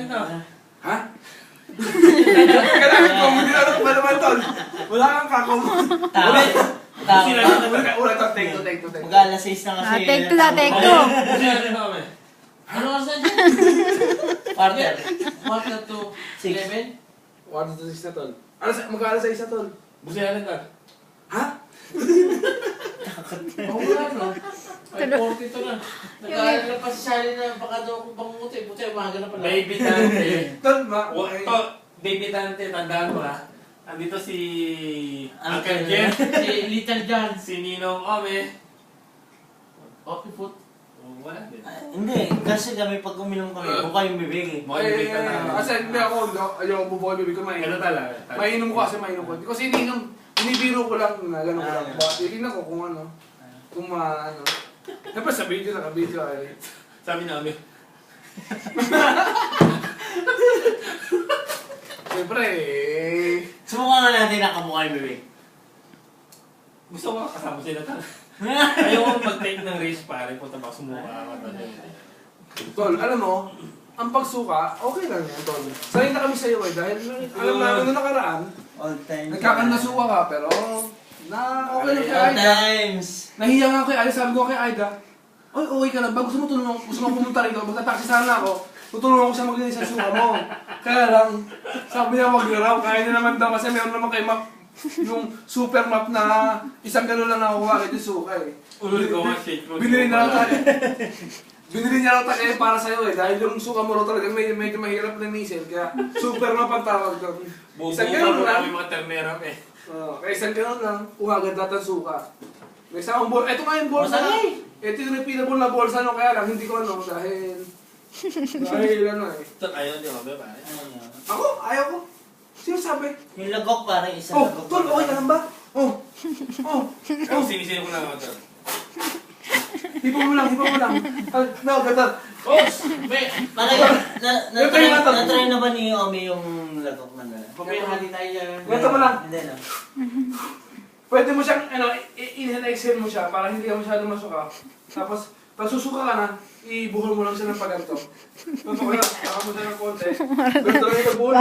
na. Ha? Kailangan ko, hindi na ako ba naman, tol? Wala kang kakong. Tama. Sila na Wala, tol, take to, take to, take to. Mag-alas 6 na kasi. Take two na, take two. Sila na kami. Ano ka sa dyan? Partner. Quarter to 11? 1 to 6 na, tol. Ano, mag-aalas sa isa, tol? Busayanan ka. Ha? Ako wala no. Ay, 40 to na. Nag-aaral pa si Shari na baka daw kung pangunguti. Buti, umaga na pala. Baby Tante. Tol, Baby Tante, tandaan mo ha. Andito si Uncle Uncle Jeff, Si Little John. si Ninong Ome. Okay, foot. Oh, wala din. Hindi, kasi kami pag uminom kami, buka yung bibig eh. Mukhang bibig ka na. Kasi hindi ako, ayaw ko bubuhay bibig ko, Ano mainom. talaga? Mainom ko kasi mainom ko. Kasi ininom, binibiro ko lang na gano'n ko lang. Tingnan ko kung ano, kung ano. Siyempre sa video, naka-video ay. Sabi namin. Siyempre Subukan nga natin nakamukha yung bibig. Gusto ko kasama sila talaga. Ayaw ko mag-take ng risk pare. Punta ba sumuka ako. Tol, alam mo, ang pagsuka, okay lang yan, Tol. Sanay na kami sa'yo eh, dahil alam namin nung nakaraan, All time. nagkakandasuka ka, pero okay lang kay All Aida. times. Nahiya nga kay Aida, sabi ko kay Aida, oy, okay ka lang ba? Gusto mo tulungan, gusto mo pumunta rito, magta-taxi sana ako. Tutulungan ko siya maglinis sa suka mo. Kaya lang, sabi niya wag na raw, kaya niya naman daw kasi meron naman kay Map, yung super map na isang gano'n lang nakuha kay yung suka eh. Ulul ko nga shake. Binili na lang tayo. Binili niya raw tayo para sa'yo eh, dahil yung suka mo raw talaga medyo mahirap linisin, kaya super map ang tawag doon. Isang gano'n lang. Kami mga ternera eh. Kaya isang gano'n lang, agad natin suka. May isang bolsa, ito nga yung bolsa. Ito yung refillable na bolsa, no, kaya lang hindi ko ano, dahil ano eh. Ayaw niyo ba pare? Ako, ayaw ko. Sino sabi? Yung lagok parang isang Oh, lagok. tol, okay ka lang ba? Oh, Oh, sinisino ko lang ako doon. hipo mo lang. No, ganda. Boss! Parang Try natin. na-try na ba ni Omi yung lagok na nila? Pabihali tayo yan. Ganito mo lang. Hindi na. Pwede mo siyang, inhale-exhale mo siya para hindi ka masyadong masuka. Tapos, pag susuka ka na, ibuhol mo lang siya ng paganto. Tapos kaya, saka mo siya ng konti. Ganito lang yung buhol.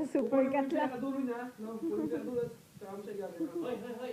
Super cut lang. Kadulo niya, no? Dulo niya, dulo. Saka mo siya gagawin. Hoy, hoy, hoy.